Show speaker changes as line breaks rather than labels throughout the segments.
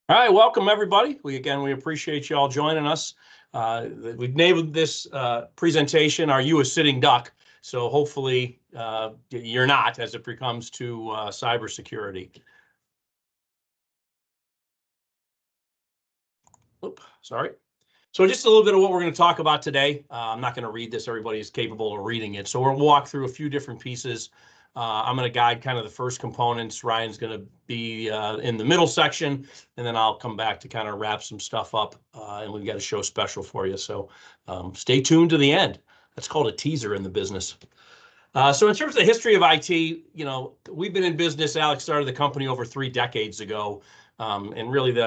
All right, welcome everybody. We appreciate you all joining us. We've named this presentation, "Are You a Sitting Duck?" So hopefully you're not, as it comes to cybersecurity. Oops, sorry. So just a little bit of what we're going to talk about today. I'm not going to read this. Everybody is capable of reading it. So we'll walk through a few different pieces. I'm going to guide kind of the first components. Ryan's going to be in the middle section, and then I'll come back to kind of wrap some stuff up. And we've got a show special for you. So stay tuned to the end. That's called a teaser in the business. So in terms of the history of IT, we've been in business. Alex started the company over 3 decades ago. And really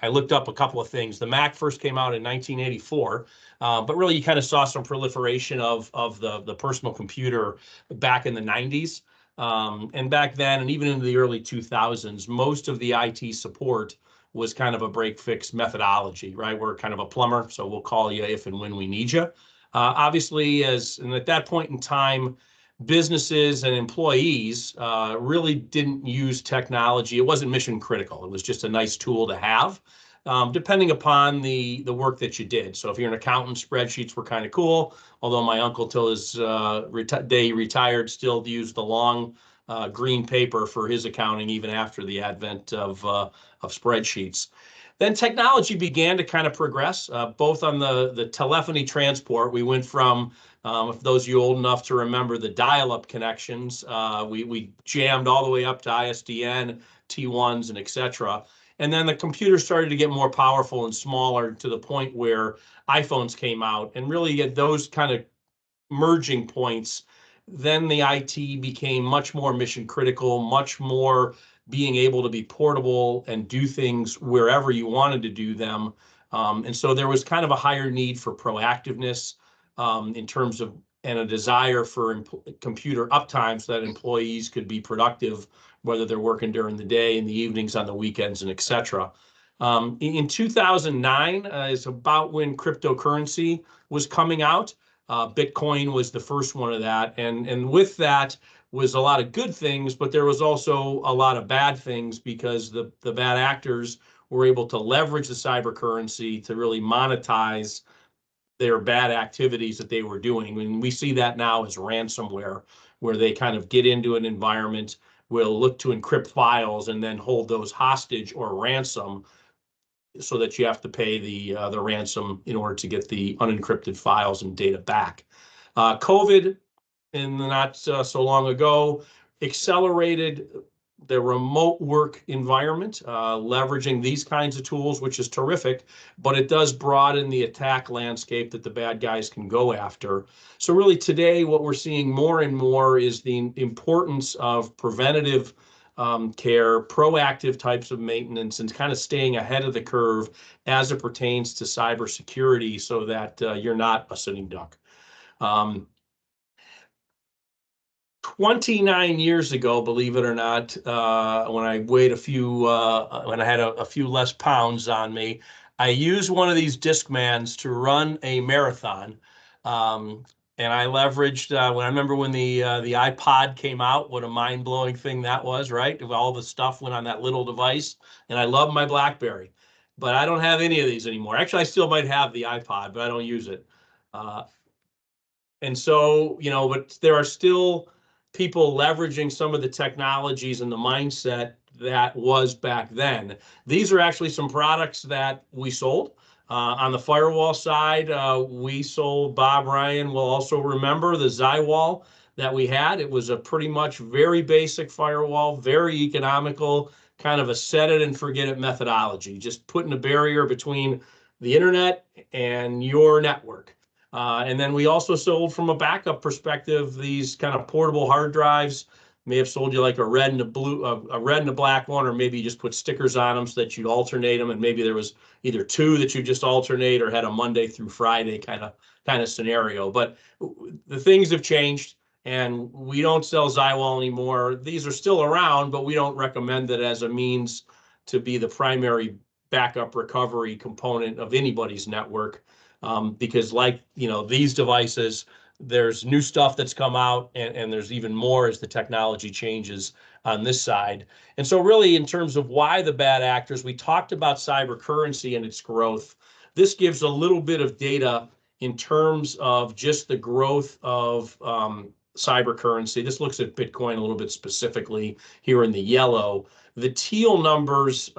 I looked up a couple of things. The Mac first came out in 1984, but really you kind of saw some proliferation of the personal computer back in the 90s. And back then, and even into the early 2000s, most of the IT support was kind of a break-fix methodology, right? We're kind of a plumber, so we'll call you if and when we need you. Obviously, and at that point in time, businesses and employees really didn't use technology. It wasn't mission critical. It was just a nice tool to have, depending upon the work that you did. So if you're an accountant, spreadsheets were kind of cool. Although my uncle, till his day he retired, still used the long green paper for his accounting, even after the advent of spreadsheets. Then technology began to kind of progress, both on the telephony transport. We went from, if those of you old enough to remember the dial-up connections, we jammed all the way up to ISDN, T1s, and etc. And then the computers started to get more powerful and smaller to the point where iPhones came out, and really at those kind of merging points, then the IT became much more mission critical, much more being able to be portable and do things wherever you wanted to do them. And so there was kind of a higher need for proactiveness in terms of, and a desire for computer uptime so that employees could be productive, whether they're working during the day, in the evenings, on the weekends, and etc. In 2009 is about when cryptocurrency was coming out. Bitcoin was the first one of that. And with that was a lot of good things, but there was also a lot of bad things because the bad actors were able to leverage the cyber currency to really monetize their bad activities that they were doing. And we see that now as ransomware, where they kind of get into an environment, will look to encrypt files and then hold those hostage or ransom, so that you have to pay the ransom in order to get the unencrypted files and data back. COVID, in the not so long ago, accelerated the remote work environment, leveraging these kinds of tools, which is terrific, but it does broaden the attack landscape that the bad guys can go after. So really today, what we're seeing more and more is the importance of preventative care, proactive types of maintenance, and kind of staying ahead of the curve as it pertains to cybersecurity, so that you're not a sitting duck. 29 years ago, believe it or not, when I weighed when I had a few less pounds on me, I used one of these Discmans to run a marathon. And I leveraged, when I remember when the iPod came out, what a mind-blowing thing that was, right? All the stuff went on that little device, and I love my BlackBerry, but I don't have any of these anymore. Actually, I still might have the iPod, but I don't use it. And so, but there are still people leveraging some of the technologies and the mindset that was back then. These are actually some products that we sold. On the firewall side, we sold, Bob Ryan will also remember, the Zywall that we had. It was a pretty much very basic firewall, very economical, kind of a set it and forget it methodology, just putting a barrier between the internet and your network. And then we also sold, from a backup perspective, these kind of portable hard drives. May have sold you like a red and a blue, a red and a black one, or maybe you just put stickers on them so that you'd alternate them, and maybe there was either 2 that you just alternate, or had a Monday through Friday kind of scenario. But the things have changed, and we don't sell Zywall anymore. These are still around, but we don't recommend it as a means to be the primary backup recovery component of anybody's network. Because like, these devices, there's new stuff that's come out, and there's even more as the technology changes on this side. And so really, in terms of why the bad actors, we talked about cyber currency and its growth. This gives a little bit of data in terms of just the growth of cyber currency. This looks at Bitcoin a little bit specifically here in the yellow. The teal numbers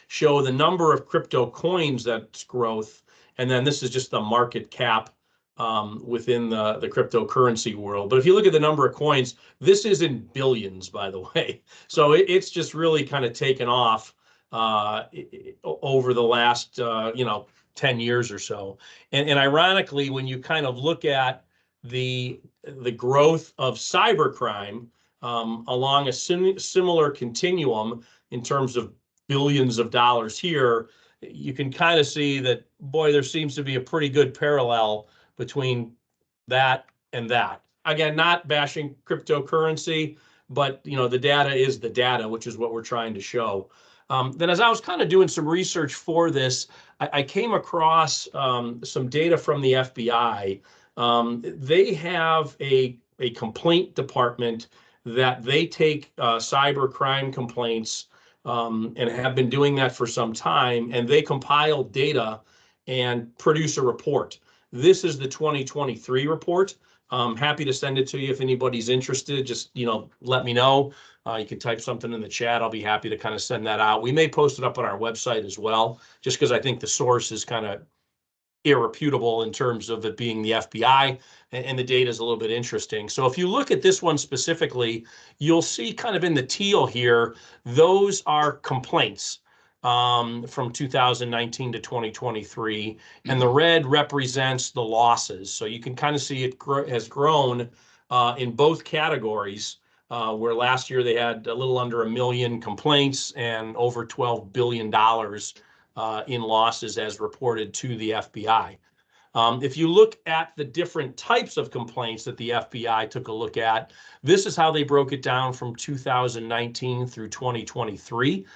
show the number of crypto coins that's growth. And then this is just the market cap within the cryptocurrency world. But if you look at the number of coins, this is in billions, by the way. So it's just really kind of taken off over the last 10 years or so. And ironically, when you kind of look at the growth of cybercrime along a similar continuum in terms of billions of dollars here, you can kind of see that, boy, there seems to be a pretty good parallel between that and that. Again, not bashing cryptocurrency, but the data is the data, which is what we're trying to show. Then as I was kind of doing some research for this, I came across some data from the FBI. They have a complaint department that they take cyber crime complaints and have been doing that for some time, and they compile data and produce a report. This is the 2023 report. I'm happy to send it to you if anybody's interested. Just let me know. You can type something in the chat. I'll be happy to kind of send that out. We may post it up on our website as well, just because I think the source is kind of irreputable in terms of it being the FBI, and the data is a little bit interesting. So if you look at this one specifically, you'll see kind of in the teal here, those are complaints from 2019 to 2023, and the red represents the losses. So you can kind of see it has grown in both categories, where last year they had a little under 1 million complaints and over $12 billion in losses as reported to the FBI. If you look at the different types of complaints that the FBI took a look at, this is how they broke it down from 2019 through 2023.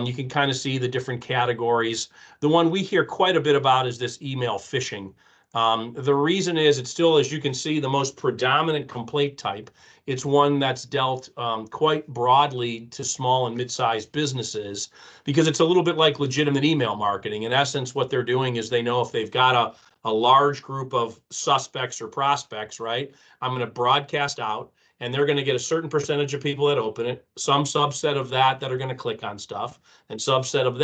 You can kind of see the different categories. The one we hear quite a bit about is this email phishing. The reason is it's still, as you can see, the most predominant complaint type. It's one that's dealt quite broadly to small and mid-sized businesses, because it's a little bit like legitimate email marketing. In essence, what they're doing is they know if they've got a large group of suspects or prospects, right? I'm going to broadcast out, and they're going to get a certain percentage of people that open it, some subset of that are going to click on stuff, and subset of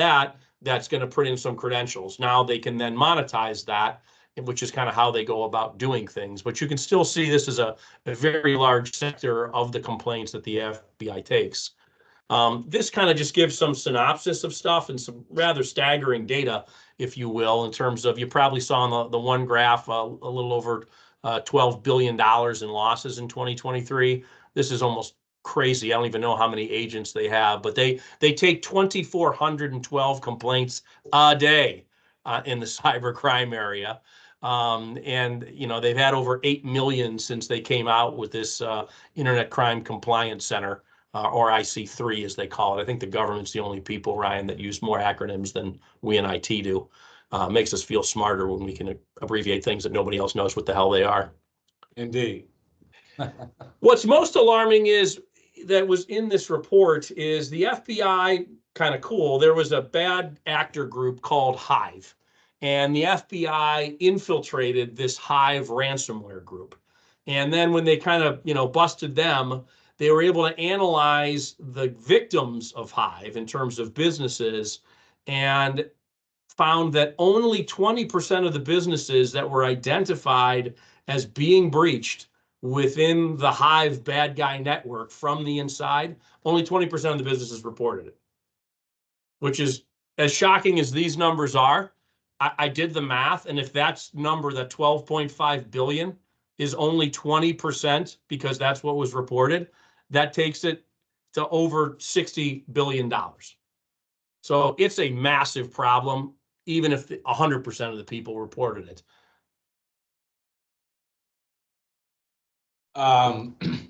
that's going to put in some credentials. Now they can then monetize that, which is kind of how they go about doing things. But you can still see this is a very large sector of the complaints that the FBI takes. This kind of just gives some synopsis of stuff and some rather staggering data, if you will, in terms of, you probably saw on the one graph a little over $12 billion in losses in 2023. This is almost crazy. I don't even know how many agents they have, but they take 2,412 complaints a day in the cybercrime area. And they've had over 8 million since they came out with this Internet Crime Compliance Center, or IC3 as they call it. I think the government's the only people, Ryan, that use more acronyms than we in IT do. Makes us feel smarter when we can abbreviate things that nobody else knows what the hell they are.
Indeed.
What's most alarming is that was in this report is the FBI, kind of cool, there was a bad actor group called Hive. And the FBI infiltrated this Hive ransomware group. And then when they kind of, busted them, they were able to analyze the victims of Hive in terms of businesses, and found that only 20% of the businesses that were identified as being breached within the Hive bad guy network from the inside, only 20% of the businesses reported it, which is, as shocking as these numbers are, I did the math, and if that's number, that 12.5 billion is only 20%, because that's what was reported, that takes it to over $60 billion. So it's a massive problem, even if 100% of the people reported it.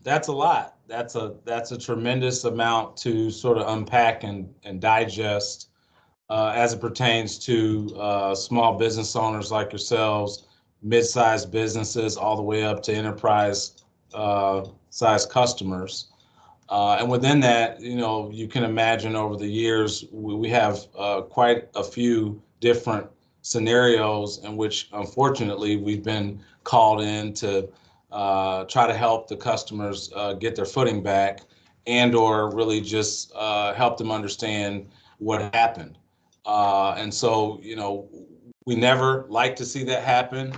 That's a lot. That's a tremendous amount to sort of unpack and digest as it pertains to small business owners like yourselves, mid-sized businesses all the way up to enterprise size customers. And within that, you can imagine over the years, we have quite a few different scenarios in which, unfortunately, we've been called in to try to help the customers get their footing back, and or really just help them understand what happened. And so, we never like to see that happen.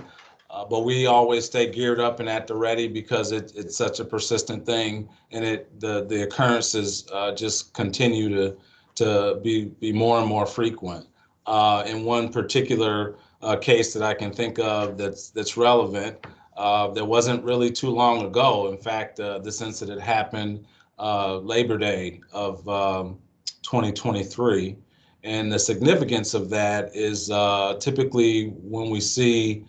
But we always stay geared up and at the ready because it's such a persistent thing, and the occurrences just continue to be more and more frequent. In one particular case that I can think of that's relevant, that wasn't really too long ago. In fact, this incident happened Labor Day of 2023. And the significance of that is typically when we see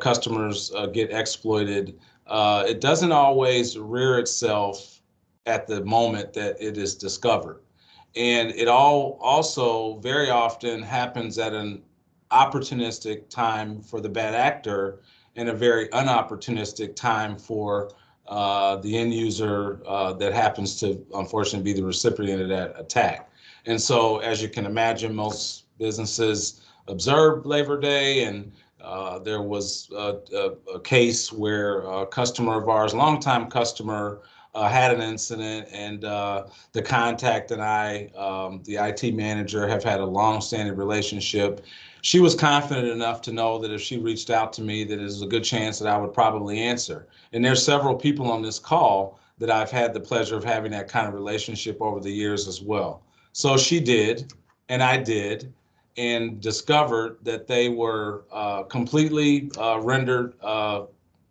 customers get exploited, it doesn't always rear itself at the moment that it is discovered. And it also very often happens at an opportunistic time for the bad actor and a very unopportunistic time for the end user that happens to unfortunately be the recipient of that attack. And so, as you can imagine, most businesses observed Labor Day, and there was a case where a customer of ours, longtime customer, had an incident, and the contact and I, the IT manager, have had a long-standing relationship. She was confident enough to know that if she reached out to me, that there's a good chance that I would probably answer. And there's several people on this call that I've had the pleasure of having that kind of relationship over the years as well. So she did, and I did, and discovered that they were completely rendered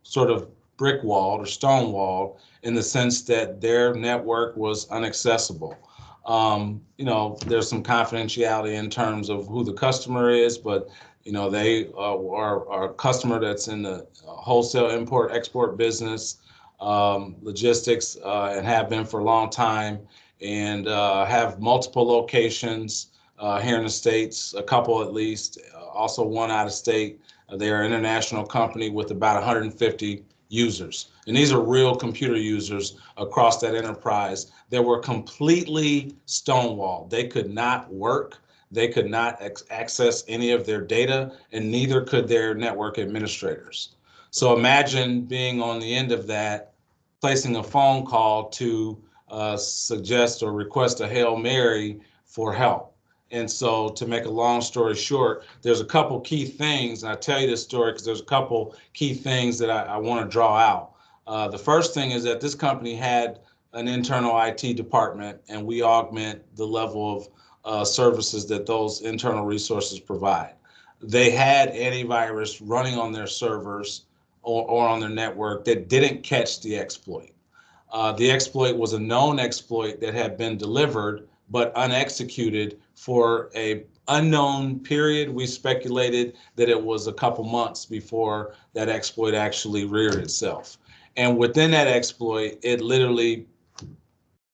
sort of brick walled or stone walled in the sense that their network was inaccessible. There's some confidentiality in terms of who the customer is, but they are a customer that's in the wholesale import-export business, logistics, and have been for a long time, and have multiple locations here in the States, a couple at least, also one out of state. They are an international company with about 150 users. And these are real computer users across that enterprise that were completely stonewalled. They could not work. They could not access any of their data, and neither could their network administrators. So imagine being on the end of that, placing a phone call to suggest or request a Hail Mary for help. And so, to make a long story short, there's a couple key things, and I tell you this story because there's a couple key things that I want to draw out. The first thing is that this company had an internal IT department, and we augment the level of services that those internal resources provide. They had antivirus running on their servers or on their network that didn't catch the exploit. The exploit was a known exploit that had been delivered but unexecuted for a unknown period. We speculated that it was a couple months before that exploit actually reared itself. And within that exploit, it literally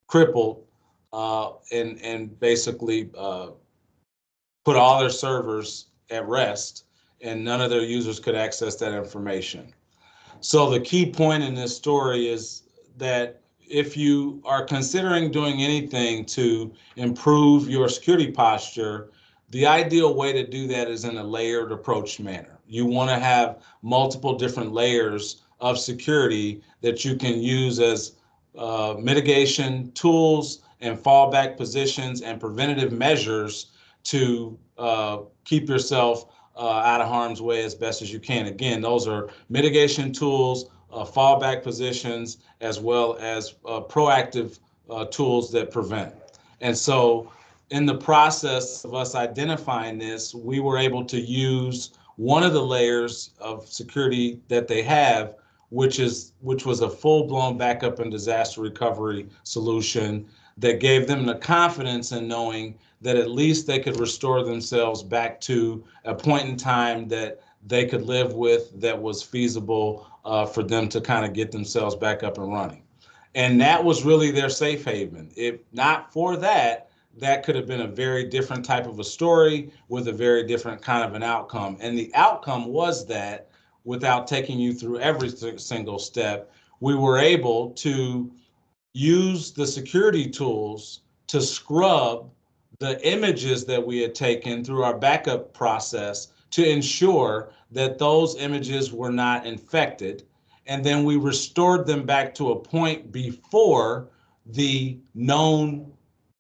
crippled and basically put all their servers at rest, and none of their users could access that information. So the key point in this story is that if you are considering doing anything to improve your security posture, the ideal way to do that is in a layered approach manner. You want to have multiple different layers of security that you can use as mitigation tools and fallback positions and preventative measures to keep yourself out of harm's way as best as you can. Again, those are mitigation tools, fallback positions, as well as proactive tools that prevent. And so in the process of us identifying this, we were able to use one of the layers of security that they have, which was a full-blown backup and disaster recovery solution that gave them the confidence in knowing that at least they could restore themselves back to a point in time that they could live with, that was feasible for them to kind of get themselves back up and running. And that was really their safe haven. If not for that, that could have been a very different type of a story with a very different kind of an outcome. And the outcome was that without taking you through every single step, we were able to use the security tools to scrub the images that we had taken through our backup process to ensure that those images were not infected. And then we restored them back to a point before the known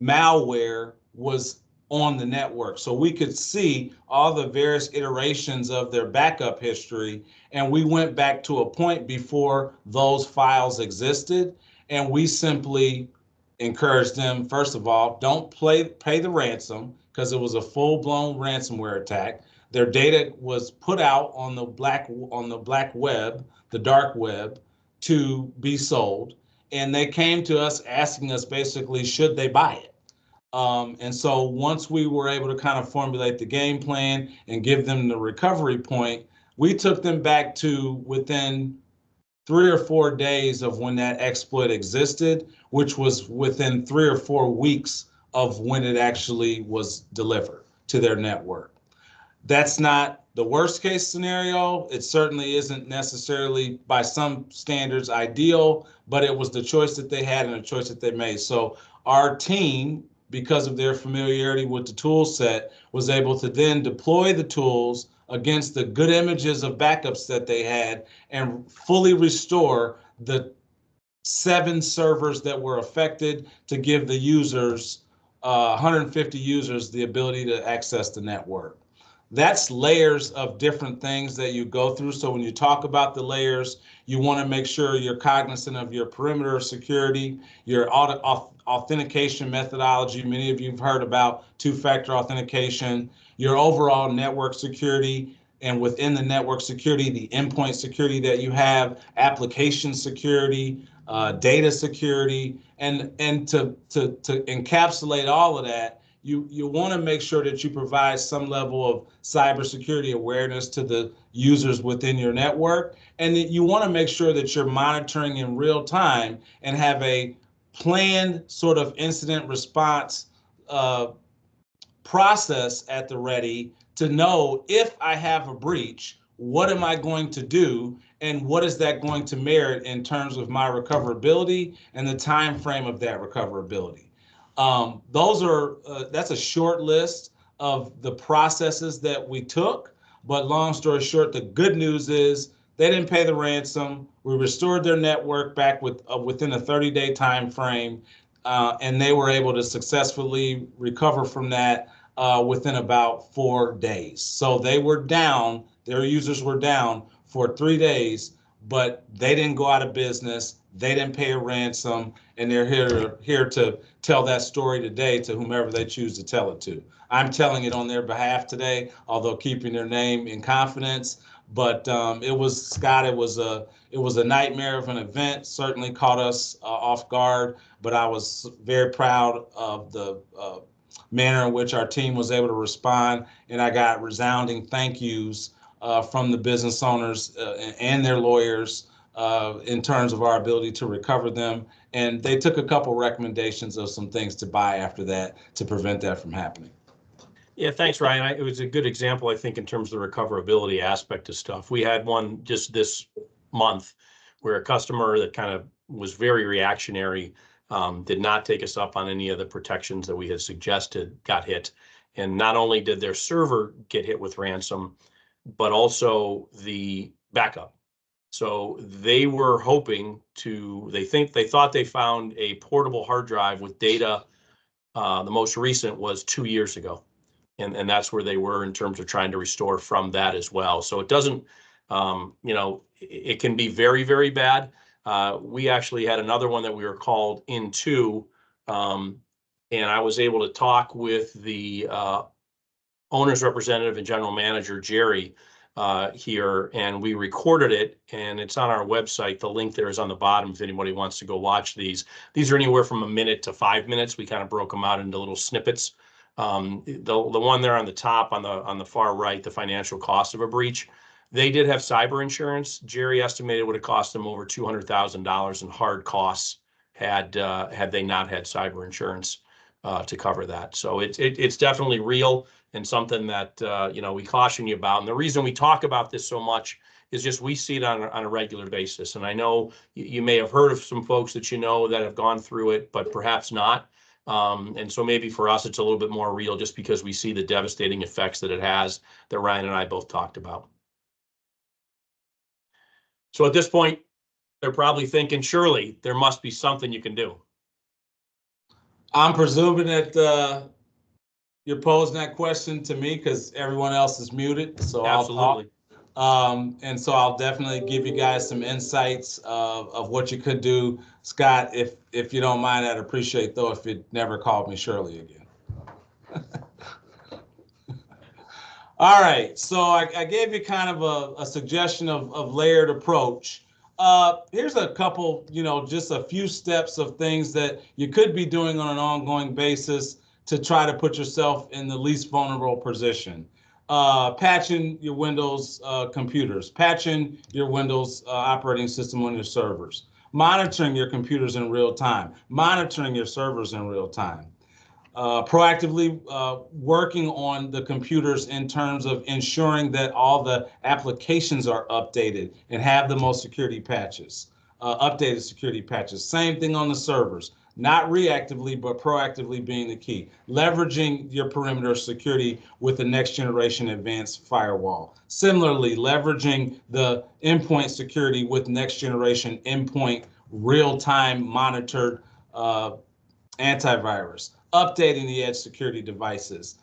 malware was on the network. So we could see all the various iterations of their backup history. And we went back to a point before those files existed. And we simply encouraged them, first of all, don't pay the ransom, because it was a full-blown ransomware attack. Their data was put out on the black web, the dark web, to be sold. And they came to us asking us basically, should they buy it? And so once we were able to kind of formulate the game plan and give them the recovery point, we took them back to within 3 or 4 days of when that exploit existed, which was within 3 or 4 weeks of when it actually was delivered to their network. That's not the worst case scenario. It certainly isn't necessarily by some standards ideal, but it was the choice that they had and a choice that they made. So our team, because of their familiarity with the tool set, was able to then deploy the tools against the good images of backups that they had and fully restore the 7 servers that were affected to give the users, 150 users, the ability to access the network. That's layers of different things that you go through. So when you talk about the layers, you want to make sure you're cognizant of your perimeter security, your authentication methodology. Many of you have heard about two-factor authentication, your overall network security, and within the network security, the endpoint security that you have, application security, data security, and to encapsulate all of that, you want to make sure that you provide some level of cybersecurity awareness to the users within your network, and that you want to make sure that you're monitoring in real time and have a planned sort of incident response process at the ready to know, if I have a breach, what am I going to do, and what is that going to merit in terms of my recoverability and the time frame of that recoverability. That's a short list of the processes that we took, but long story short, the good news is they didn't pay the ransom. We restored their network back within a 30-day time frame, and they were able to successfully recover from that within about 4 days. So they were down, their users were down for 3 days, but they didn't go out of business. They didn't pay a ransom, and they're here to tell that story today to whomever they choose to tell it to. I'm telling it on their behalf today, although keeping their name in confidence. But it was a nightmare of an event. Certainly caught us off guard, but I was very proud of the manner in which our team was able to respond, and I got resounding thank yous from the business owners and their lawyers in terms of our ability to recover them. And they took a couple recommendations of some things to buy after that to prevent that from happening.
Yeah, thanks, Ryan. It was a good example, I think, in terms of the recoverability aspect of stuff. We had one just this month where a customer that kind of was very reactionary, did not take us up on any of the protections that we had suggested, got hit. And not only did their server get hit with ransom, but also the backup. So they were hoping they thought they found a portable hard drive with data. The most recent was 2 years ago. And that's where they were in terms of trying to restore from that as well. So it doesn't, it can be very, very bad. We actually had another one that we were called into, and I was able to talk with the owner's representative and general manager, Jerry, here, and we recorded it, and it's on our website. The link there is on the bottom if anybody wants to go watch these. These are anywhere from 1 minute to 5 minutes. We kind of broke them out into little snippets. The one there on the top, on the far right, the financial cost of a breach, they did have cyber insurance. Jerry estimated it would have cost them over $200,000 in hard costs had they not had cyber insurance to cover that. So it's definitely real and something that we caution you about. And the reason we talk about this so much is just we see it on a regular basis. And I know you may have heard of some folks that you know that have gone through it, but perhaps not. And so maybe for us, it's a little bit more real just because we see the devastating effects that it has that Ryan and I both talked about. So at this point, they're probably thinking, surely there must be something you can do.
I'm presuming that you're posing that question to me because everyone else is muted. So
Absolutely.
And so I'll definitely give you guys some insights of what you could do. Scott, if you don't mind, I'd appreciate though if you never called me Shirley again. All right, so I gave you kind of a suggestion of layered approach. Here's a couple, just a few steps of things that you could be doing on an ongoing basis to try to put yourself in the least vulnerable position. Patching your Windows computers, patching your Windows operating system on your servers, monitoring your computers in real time, monitoring your servers in real time. Proactively working on the computers in terms of ensuring that all the applications are updated and have the most security patches, updated security patches. Same thing on the servers, not reactively, but proactively being the key. Leveraging your perimeter security with the next generation advanced firewall. Similarly, leveraging the endpoint security with next generation endpoint real-time monitored antivirus, updating the edge security devices,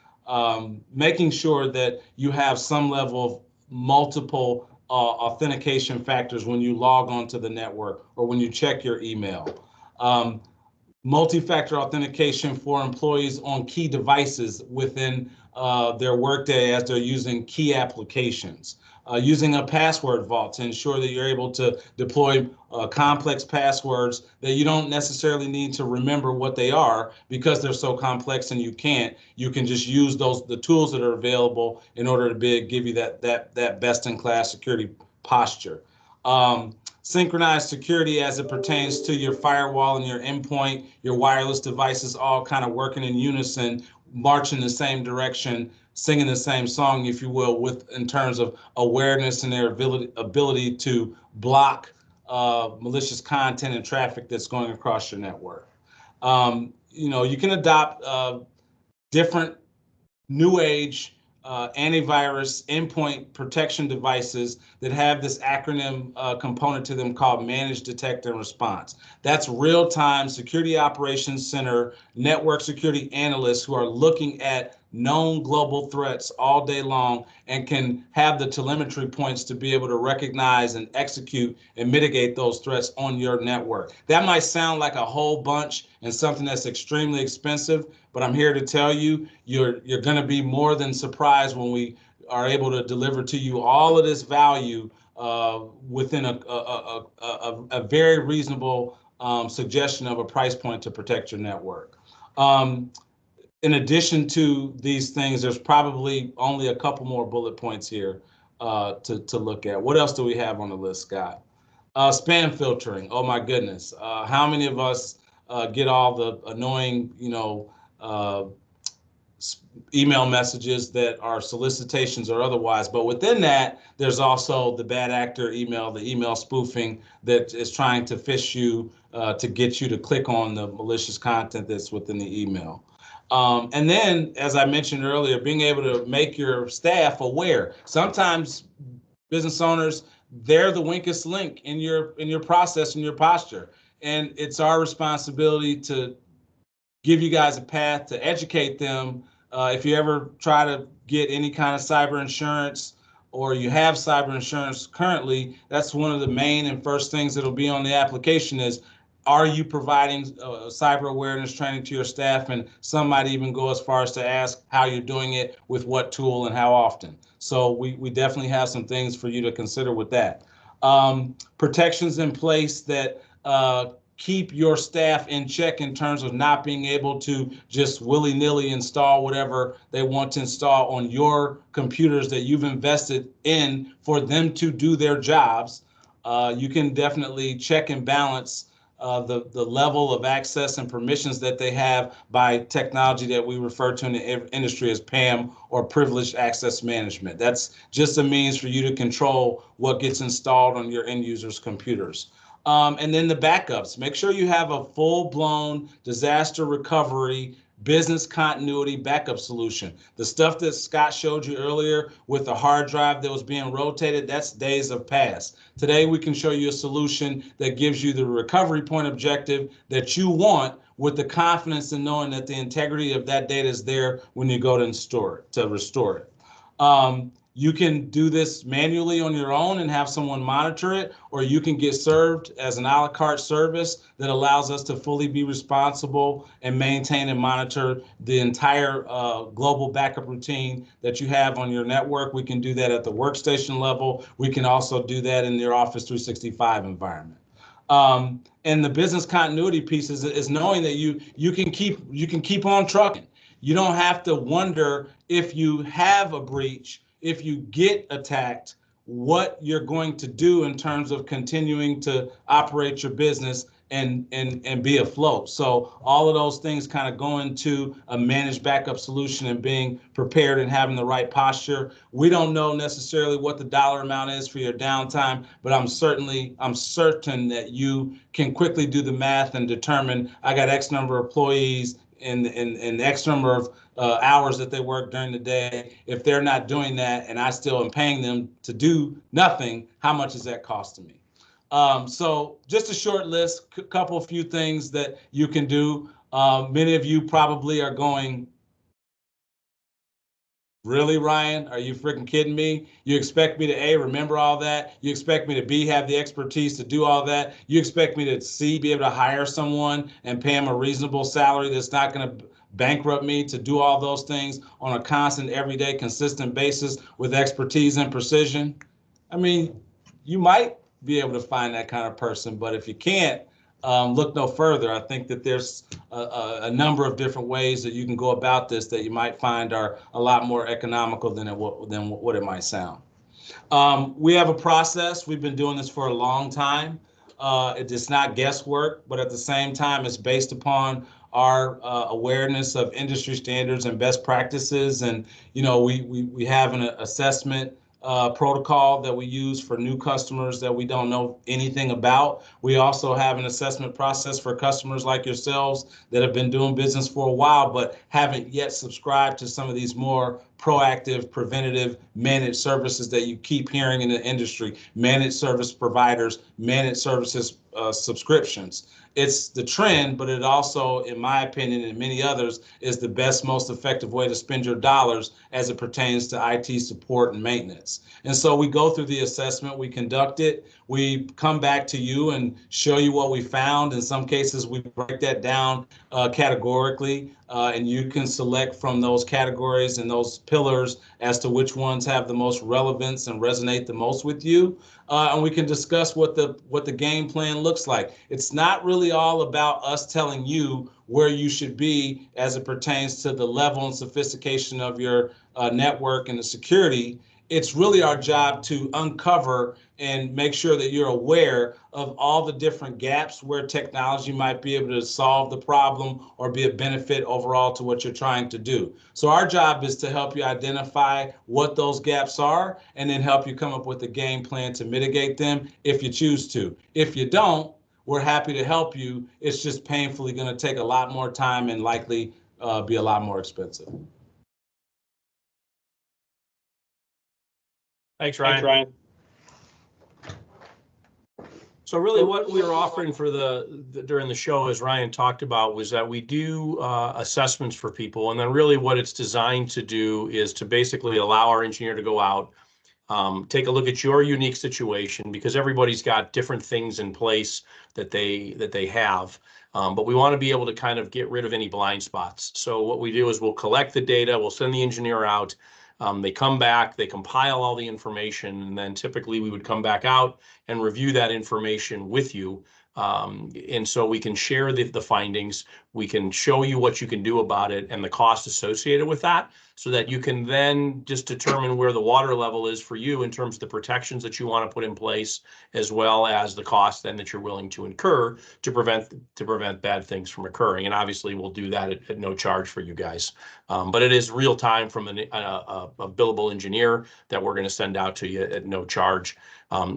making sure that you have some level of multiple authentication factors when you log onto the network or when you check your email. Multi-factor authentication for employees on key devices within their workday as they're using key applications. Using a password vault to ensure that you're able to deploy complex passwords that you don't necessarily need to remember what they are because they're so complex and you can't. You can just use the tools that are available in order to give you that best-in-class security posture. Synchronized security as it pertains to your firewall and your endpoint, your wireless devices all kind of working in unison, marching the same direction, singing the same song, if you will, in terms of awareness and their ability to block malicious content and traffic that's going across your network. You can adopt different new age antivirus endpoint protection devices that have this acronym component to them called Manage, Detect, and Response. That's real-time security operations center network security analysts who are looking at known global threats all day long and can have the telemetry points to be able to recognize and execute and mitigate those threats on your network. That might sound like a whole bunch and something that's extremely expensive, but I'm here to tell you, you're going to be more than surprised when we are able to deliver to you all of this value within a very reasonable suggestion of a price point to protect your network. In addition to these things, there's probably only a couple more bullet points here to look at. What else do we have on the list, Scott? Spam filtering. Oh my goodness. How many of us get all the annoying, email messages that are solicitations or otherwise, but within that, there's also the bad actor email, the email spoofing that is trying to phish you to get you to click on the malicious content that's within the email. And then, as I mentioned earlier, being able to make your staff aware. Sometimes business owners, they're the weakest link in your process and your posture. And it's our responsibility to give you guys a path to educate them. If you ever try to get any kind of cyber insurance or you have cyber insurance currently, that's one of the main and first things that'll be on the application is, are you providing cyber awareness training to your staff? And some might even go as far as to ask how you're doing it, with what tool and how often. So we definitely have some things for you to consider with that. Protections in place that keep your staff in check in terms of not being able to just willy-nilly install whatever they want to install on your computers that you've invested in for them to do their jobs. You can definitely check and balance the level of access and permissions that they have by technology that we refer to in the industry as PAM, or privileged access management. That's just a means for you to control what gets installed on your end users' computers. And then the backups. Make sure you have a full-blown disaster recovery business continuity backup solution. The stuff that Scott showed you earlier with the hard drive that was being rotated, that's days of past. Today, we can show you a solution that gives you the recovery point objective that you want, with the confidence in knowing that the integrity of that data is there when you go to restore it. You can do this manually on your own and have someone monitor it, or you can get served as an a la carte service that allows us to fully be responsible and maintain and monitor the entire global backup routine that you have on your network. We can do that at the workstation level. We can also do that in your Office 365 environment. And the business continuity piece is knowing that you can keep on trucking. You don't have to wonder if you have a breach, if you get attacked, what you're going to do in terms of continuing to operate your business and be afloat. So all of those things kind of go into a managed backup solution and being prepared and having the right posture. We don't know necessarily what the dollar amount is for your downtime, but I'm certain that you can quickly do the math and determine, I got X number of employees and X number of hours that they work during the day. If they're not doing that and I still am paying them to do nothing, how much is that costing me? So just a short list, few things that you can do. Many of you probably are going, really, Ryan? Are you freaking kidding me? You expect me to A, remember all that? You expect me to B, have the expertise to do all that? You expect me to C, be able to hire someone and pay them a reasonable salary that's not going to bankrupt me to do all those things on a constant, everyday, consistent basis with expertise and precision? I mean, you might be able to find that kind of person, but if you can't, look no further. I think that there's a number of different ways that you can go about this that you might find are a lot more economical than what it might sound. We have a process. We've been doing this for a long time. It's not guesswork, but at the same time, it's based upon our awareness of industry standards and best practices. And, we have an assessment protocol that we use for new customers that we don't know anything about. We also have an assessment process for customers like yourselves that have been doing business for a while but haven't yet subscribed to some of these more proactive, preventative, managed services that you keep hearing in the industry: managed service providers, managed services subscriptions. It's the trend, but it also, in my opinion and many others, is the best, most effective way to spend your dollars as it pertains to IT support and maintenance. And so we go through the assessment, we conduct it, we come back to you and show you what we found. In some cases, we break that down categorically, and you can select from those categories and those pillars as to which ones have the most relevance and resonate the most with you. And we can discuss what the game plan looks like. It's not really all about us telling you where you should be as it pertains to the level and sophistication of your network and the security. It's really our job to uncover and make sure that you're aware of all the different gaps where technology might be able to solve the problem or be a benefit overall to what you're trying to do. So our job is to help you identify what those gaps are and then help you come up with a game plan to mitigate them if you choose to. If you don't, we're happy to help you. It's just painfully going to take a lot more time and likely be a lot more expensive.
Thanks, Ryan. So really what we were offering for during the show, as Ryan talked about, was that we do assessments for people. And then really what it's designed to do is to basically allow our engineer to go out, take a look at your unique situation, because everybody's got different things in place that they have. But we want to be able to kind of get rid of any blind spots. So what we do is we'll collect the data, we'll send the engineer out. They come back, they compile all the information, and then typically we would come back out and review that information with you And so we can share the findings. We can show you what you can do about it and the cost associated with that, so that you can then just determine where the water level is for you in terms of the protections that you want to put in place, as well as the cost then that you're willing to incur to prevent bad things from occurring. And obviously we'll do that at no charge for you guys. But it is real time from a billable engineer that we're going to send out to you at no charge.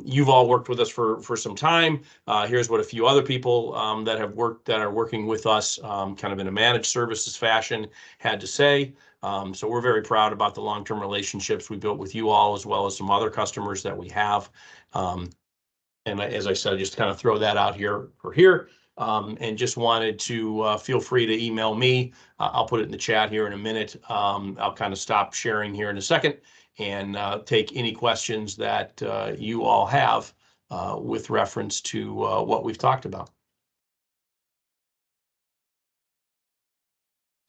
You've all worked with us for some time. Here's what a few other people that are working with us kind of in a managed services fashion had to say. So we're very proud about the long-term relationships we built with you all, as well as some other customers that we have. And as I said, just kind of throw that out here for here. And just wanted to feel free to email me. I'll put it in the chat here in a minute. I'll kind of stop sharing here in a second and take any questions that you all have with reference to what we've talked about.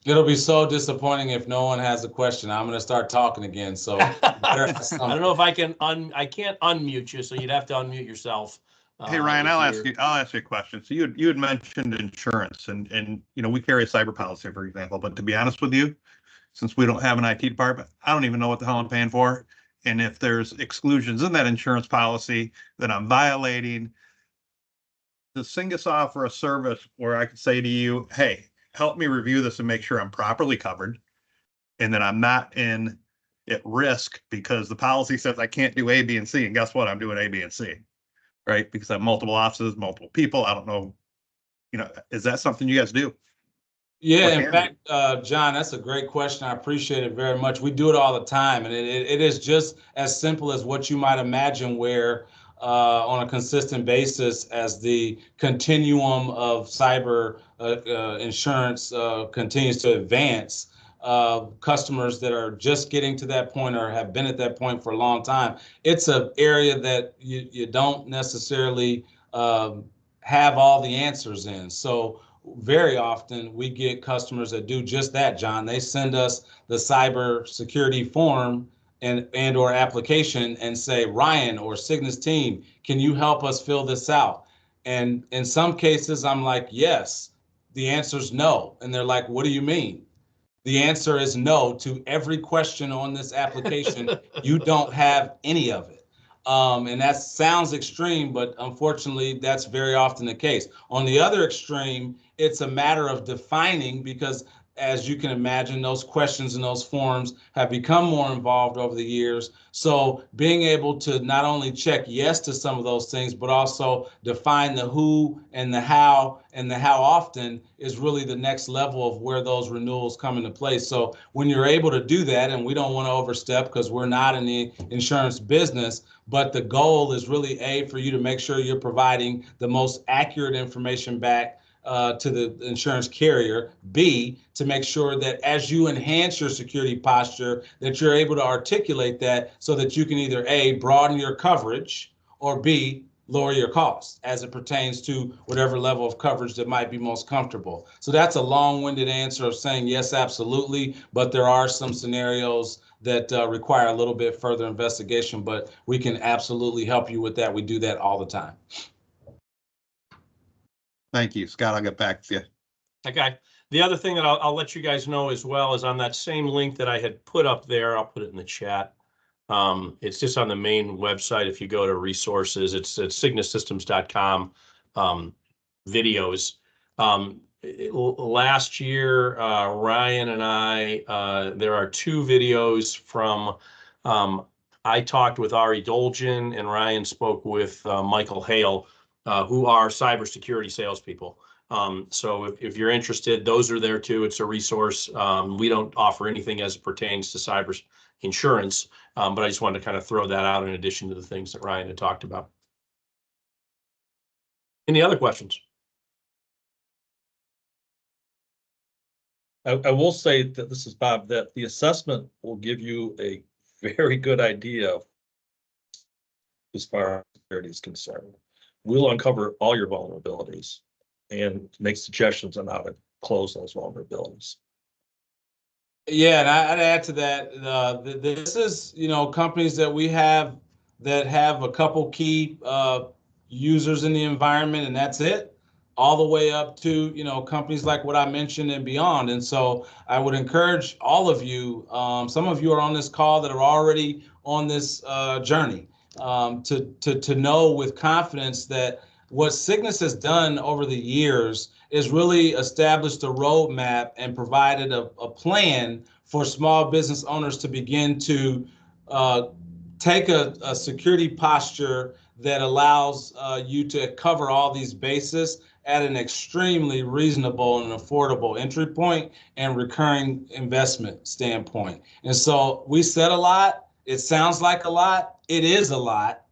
It'll be so disappointing if no one has a question. I'm going to start talking again. So
I don't know if I can I can't unmute you, so you'd have to unmute yourself.
Hey Ryan, I'll ask you a question. So you had mentioned insurance, and you know, we carry a cyber policy, for example, but to be honest with you, since we don't have an IT department, I don't even know what the hell I'm paying for. And if there's exclusions in that insurance policy that I'm violating, does Cygnus offer a service where I could say to you, hey, help me review this and make sure I'm properly covered and that I'm not at risk because the policy says I can't do A, B, and C. And guess what? I'm doing A, B, and C, right? Because I have multiple offices, multiple people. I don't know, you know, is that something you guys do?
Yeah, in fact, John, that's a great question. I appreciate it very much. We do it all the time, and it is just as simple as what you might imagine, where on a consistent basis, as the continuum of cyber insurance continues to advance, customers that are just getting to that point or have been at that point for a long time, it's an area that you don't necessarily have all the answers in. So very often we get customers that do just that, John. They send us the cybersecurity form and or application and say, Ryan or Cygnus team, can you help us fill this out? And in some cases, I'm like, yes. The answer is no. And they're like, what do you mean? The answer is no to every question on this application. You don't have any of it. And that sounds extreme, but unfortunately, that's very often the case. On the other extreme, it's a matter of defining, because as you can imagine, those questions and those forms have become more involved over the years. So being able to not only check yes to some of those things, but also define the who and the how often is really the next level of where those renewals come into place. So when you're able to do that, and we don't want to overstep because we're not in the insurance business, but the goal is really for you to make sure you're providing the most accurate information back to the insurance carrier. B, to make sure that as you enhance your security posture, that you're able to articulate that so that you can either A, broaden your coverage, or B, lower your costs as it pertains to whatever level of coverage that might be most comfortable. So that's a long-winded answer of saying yes, absolutely, but there are some scenarios that require a little bit further investigation, but we can absolutely help you with that. We do that all the time.
Thank you, Scott. I'll get back to you.
Okay. The other thing that I'll let you guys know as well is on that same link that I had put up there. I'll put it in the chat. It's just on the main website. If you go to resources, it's at cygnussystems.com videos. Last year, Ryan and I, there are 2 videos from, I talked with Ari Dolgen and Ryan spoke with Michael Hale, who are cybersecurity salespeople. So if you're interested, those are there too. It's a resource. We don't offer anything as it pertains to cyber insurance, but I just wanted to kind of throw that out in addition to the things that Ryan had talked about. Any other questions?
I will say that, this is Bob, that the assessment will give you a very good idea as far as security is concerned. We'll uncover all your vulnerabilities and make suggestions on how to close those vulnerabilities.
Yeah, and I'd add to that, this is, companies that we have that have a couple key users in the environment and that's it, all the way up to, companies like what I mentioned and beyond. And so I would encourage all of you, some of you are on this call that are already on this journey, to know with confidence that what Cygnus has done over the years is really established a roadmap and provided a plan for small business owners to begin to take a security posture that allows you to cover all these bases at an extremely reasonable and affordable entry point and recurring investment standpoint. And so we said a lot. It sounds like a lot. It is a lot,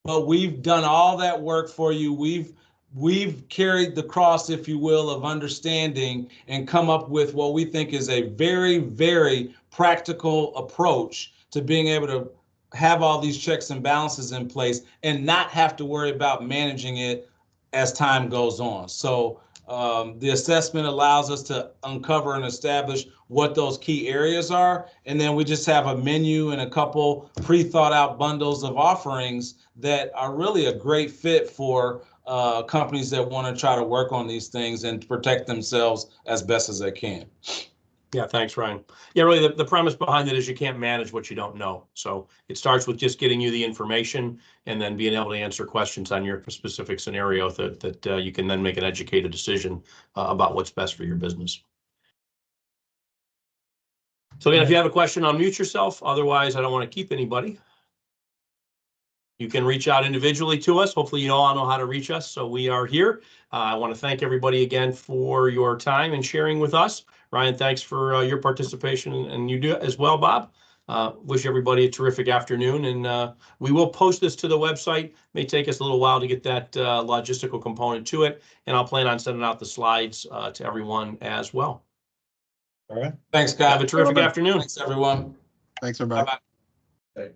but we've done all that work for you. We've carried the cross, if you will, of understanding and come up with what we think is a very, very practical approach to being able to have all these checks and balances in place and not have to worry about managing it as time goes on. So the assessment allows us to uncover and establish what those key areas are. And then we just have a menu and a couple pre-thought out bundles of offerings that are really a great fit for companies that want to try to work on these things and protect themselves as best as they can.
Yeah, thanks, Ryan. Yeah, really, the premise behind it is you can't manage what you don't know. So it starts with just getting you the information and then being able to answer questions on your specific scenario that you can then make an educated decision about what's best for your business. So again, if you have a question, unmute yourself. Otherwise, I don't want to keep anybody. You can reach out individually to us. Hopefully, you all know how to reach us. So we are here. I want to thank everybody again for your time and sharing with us. Ryan, thanks for your participation, and you do as well, Bob. Wish everybody a terrific afternoon, and we will post this to the website. May take us a little while to get that logistical component to it, and I'll plan on sending out the slides to everyone as well.
All right.
Thanks, Scott.
Have a terrific afternoon.
Thanks, everyone.
Thanks, everybody.
Bye-bye.
Okay.